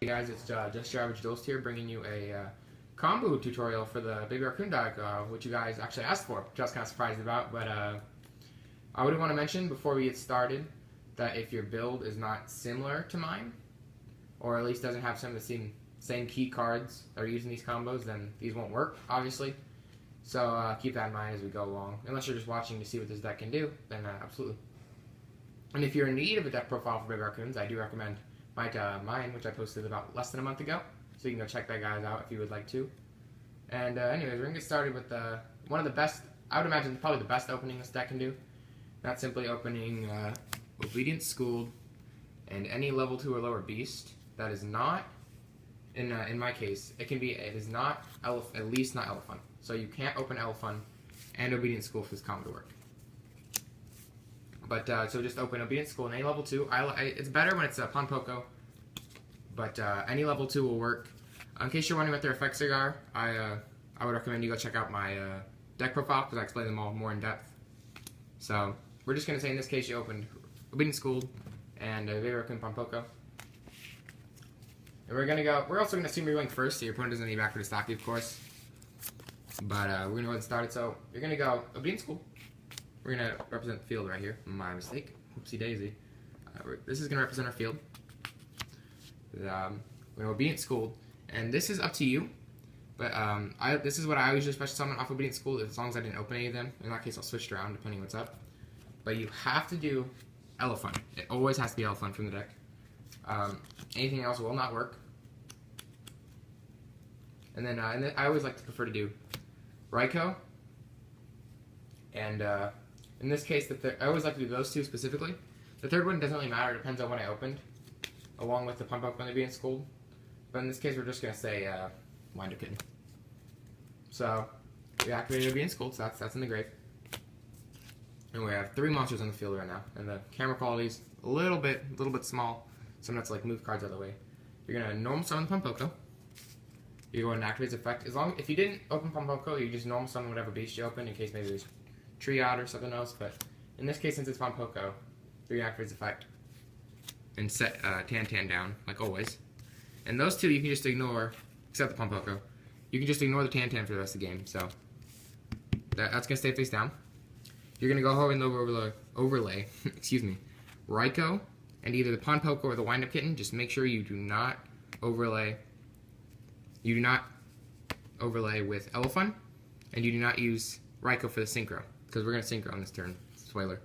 Hey guys, it's Just Your Average Dose here, bringing you a combo tutorial for the Baby Raccoon deck, which you guys actually asked for, which I was kind of surprised about. But I would want to mention before we get started that if your build is not similar to mine, or at least doesn't have some of the same key cards that are used in these combos, then these won't work, obviously. So keep that in mind as we go along. Unless you're just watching to see what this deck can do, then absolutely. And if you're in need of a deck profile for Baby Raccoons, I do recommend mine, which I posted about less than a month ago, so you can go check that guys out if you would like to. And anyways, we're gonna get started with one of the best, I would imagine probably the best opening this deck can do. Not simply opening Obedient Schooled and any level 2 or lower beast that is not, in my case, it is not at least not Elephant. So you can't open Elephant and Obedient School for this combo to work. But so just open Obedient School and any level 2. It's better when it's a Ponpoco, but any level 2 will work. In case you're wondering what their effects are, I would recommend you go check out my deck profile because I explain them all more in depth. So we're just gonna say in this case you opened Obedient School and Baby Raccoon Ponpoco. And we're also gonna assume you're going first, so your opponent doesn't need backward to stop you, of course. But we're gonna go ahead and start it. So you're gonna go Obedient School. We're going to represent the field right here. My mistake. Whoopsie daisy. This is going to represent our field. We're going to Obedient Schooled. And this is up to you. But this is what I usually special summon off Obedient Schooled, as long as I didn't open any of them. In that case, I'll switch it around depending on what's up. But you have to do Elephant. It always has to be Elephant from the deck. Anything else will not work. And then I always like to prefer to do Raikou. And in this case, I always like to do those two specifically. The third one doesn't really matter. It depends on when I opened, along with the Ponpoco and the Being Schooled. But in this case, we're just going to say Kitten. So we activated Being Schooled, so that's in the grave. And we have 3 monsters on the field right now. And the camera quality's a little bit small, so I'm going to like move cards out of the way. You're going to normal summon the Ponpoco. You go ahead and activate its effect. If you didn't open Ponpoco, you just normal summon whatever beast you open in case maybe there's tree out or something else, but in this case, since it's Ponpoco, you're gonna activate its effect and set Tan down, like always. And those two you can just ignore, except the Ponpoco. You can just ignore the Tan for the rest of the game, so that's gonna stay face down. You're gonna go ahead and overlay excuse me, Raikou, and either the Ponpoco or the Wind-Up Kitten. Just make sure you do not overlay with Elephant, and you do not use Raikou for the Synchro, because we're going to Synchro on this turn. Spoiler.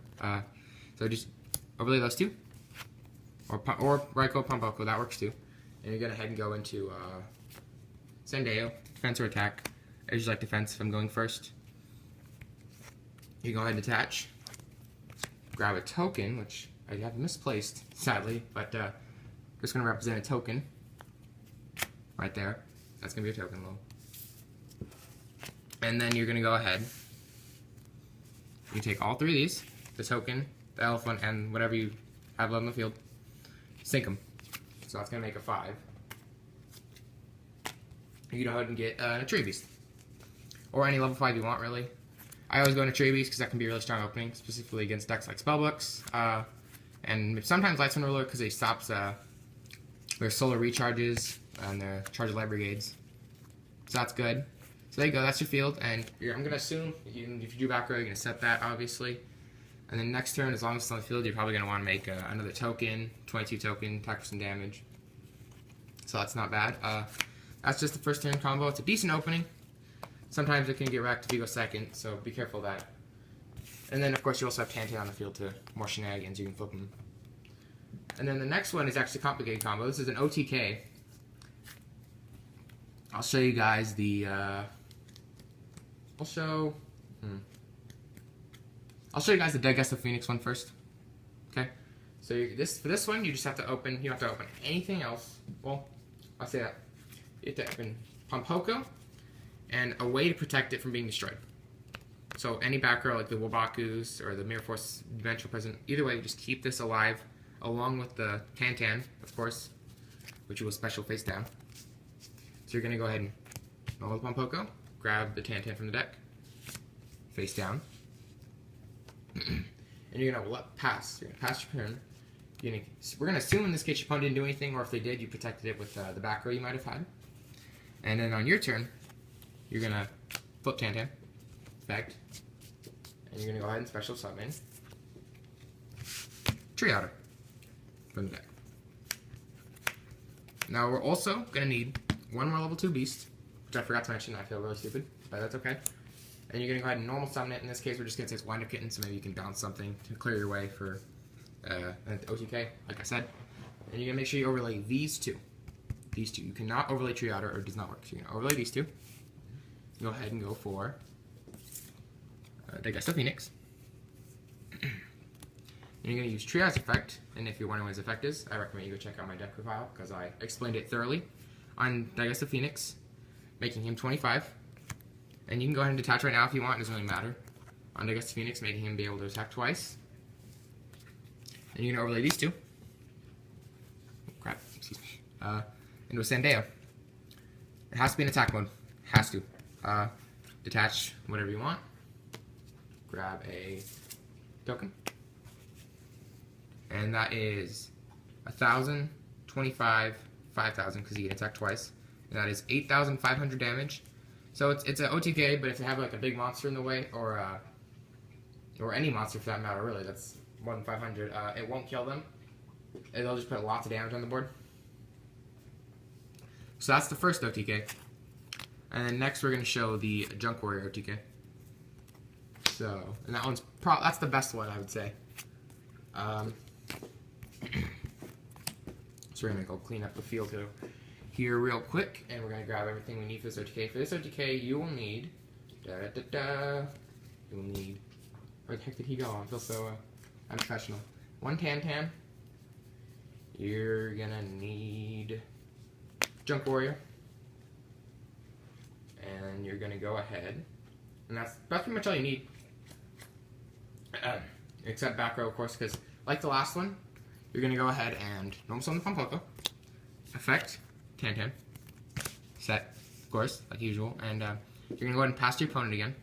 So just overlay those two. Or Raikou, Ponpoco, that works too. And you're going to head and go into Sandeo, defense or attack. I usually like defense if I'm going first. You go ahead and attach. Grab a token, which I have misplaced, sadly, but just going to represent a token right there. That's going to be a token low. And then you're going to go ahead. You take all 3 of these, the token, the Elephant, and whatever you have left on the field, sync them. So that's going to make a 5. You can go ahead and get a Tree Beast. Or any level 5 you want, really. I always go into Tree Beast because that can be a really strong opening, specifically against decks like Spellbooks. And sometimes Lightstorm Ruler because it stops their solar recharges and their Charge of Light Brigades. So that's good. So there you go, that's your field, and I'm going to assume, if you do back row, you're going to set that, obviously. And then next turn, as long as it's on the field, you're probably going to want to make another token, 22 token, attack for some damage. So that's not bad. That's just the first turn combo. It's a decent opening. Sometimes it can get wrecked if you go second, so be careful of that. And then, of course, you also have Tan on the field to more shenanigans. You can flip them. And then the next one is actually a complicated combo. This is an OTK. I'll show you guys the... I'll show you guys the Dead Guest of Phoenix one first. Okay, so for this one, you just have to open. You don't have to open anything else. Well, I'll say that you have to open Ponpoco and a way to protect it from being destroyed. So any back row like the Wabakus or the Mirror Force Dimensional Present, either way, just keep this alive along with the Tan, of course, which will special face down. So you're gonna go ahead and roll the Ponpoco. Grab the Tan from the deck, face down, and you're gonna pass. You're gonna pass your turn, we're gonna assume in this case your opponent didn't do anything, or if they did, you protected it with the back row you might have had. And then on your turn, you're gonna flip Tantan, effect, and you're gonna go ahead and special summon Tree Otter from the deck. Now we're also gonna need one more level 2 beast, which I forgot to mention. I feel really stupid, but that's okay. And you're gonna go ahead and normal summon it. In this case, we're just gonna say it's Wind Up Kitten, so maybe you can bounce something to clear your way for an OTK, like I said. And you're gonna make sure you overlay these two. These two. You cannot overlay Tree Otter, or it does not work. So you're gonna overlay these two. Go ahead and go for Digest the Phoenix. And you're going to use Triage Effect, and if you're wondering what his effect is, I recommend you go check out my deck profile, because I explained it thoroughly on Digest the Phoenix, making him 25. And you can go ahead and detach right now if you want, it doesn't really matter. On Digest the Phoenix, making him be able to attack twice. And you're going to overlay these two. Oh, crap, excuse me. Into a Sandeo. It has to be in attack mode. Has to. Detach whatever you want. Grab a token. And that is 1,000, 25, 5,000 because he can attack twice. And that is 8,500 damage. So it's an OTK, but if they have like a big monster in the way, or any monster for that matter, really, that's more than 500, it won't kill them. It'll just put lots of damage on the board. So that's the first OTK. And then next we're going to show the Junk Warrior OTK. So, and that one's that's the best one, I would say. So we're going to go clean up the field here real quick, and we're going to grab everything we need for this OTK. For this OTK, you will need, you will need, where the heck did he go? I feel so unprofessional. 1 Tantan. You're going to need Junk Warrior. And you're going to go ahead, and that's pretty much all you need. Except back row, of course, because like the last one, you're going to go ahead and normal summon the Pumpoco, effect, Tantan, set, of course, like usual, and you're going to go ahead and pass to your opponent again.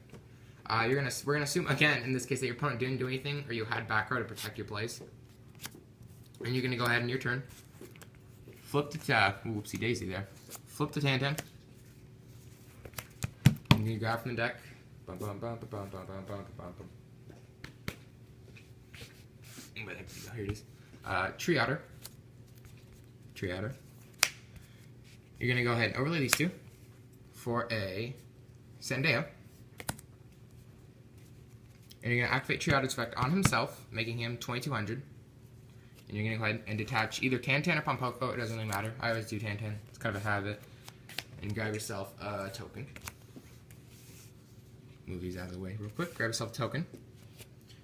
We're going to assume, again, in this case, that your opponent didn't do anything, or you had back row to protect your plays. And you're going to go ahead in your turn, flip the, whoopsie daisy there, flip the Tantan, and you grab from the deck, bum bum bum bum bum bum bum bum bum bum. Here it is. Tree Otter. Tree Otter. You're going to go ahead and overlay these two for a Sandeo. And you're going to activate Tree Otter's effect on himself, making him 2,200. And you're going to go ahead and detach either Tantan or Pumpoco. It doesn't really matter. I always do Tantan. It's kind of a habit. And grab yourself a token. Move these out of the way real quick. Grab yourself a token.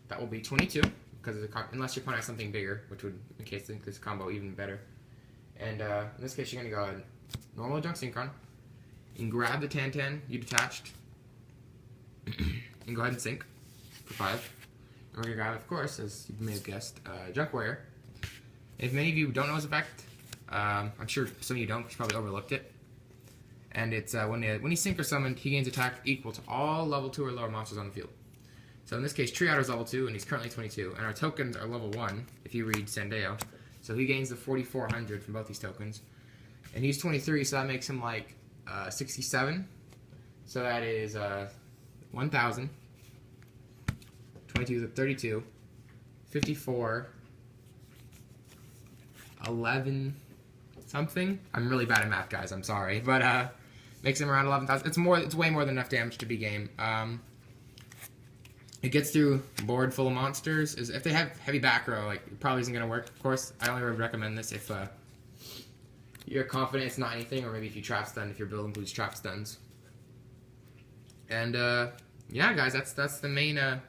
That will be 22. Because unless your opponent has something bigger, which would make this combo even better. And in this case, you're going to go ahead, normal Junk Synchron, and grab the Tantan you detached, and go ahead and sync for 5. And we're going to grab, of course, as you may have guessed, Junk Warrior. If many of you don't know his effect, I'm sure some of you don't, because you probably overlooked it. And it's when he sync or summoned, he gains attack equal to all level 2 or lower monsters on the field. So in this case, Tree Otter is level 2, and he's currently 22. And our tokens are level 1, if you read Sandeo. So he gains the 4,400 from both these tokens. And he's 23, so that makes him like 67. So that is 1,000. 22 is 32. 54. 11 something. I'm really bad at math, guys. I'm sorry. But makes him around 11,000. It's way more than enough damage to be game. It gets through a board full of monsters. If they have heavy back row, like, it probably isn't going to work. Of course, I only would recommend this if you're confident it's not anything, or maybe if you trap stun, if your build includes trap stuns. And yeah, guys, that's the main 3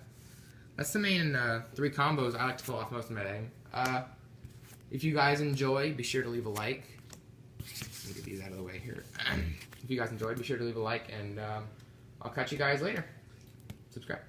combos I like to pull off most of my day. If you guys enjoy, be sure to leave a like. Let me get these out of the way here. If you guys enjoyed, be sure to leave a like, and I'll catch you guys later. Subscribe.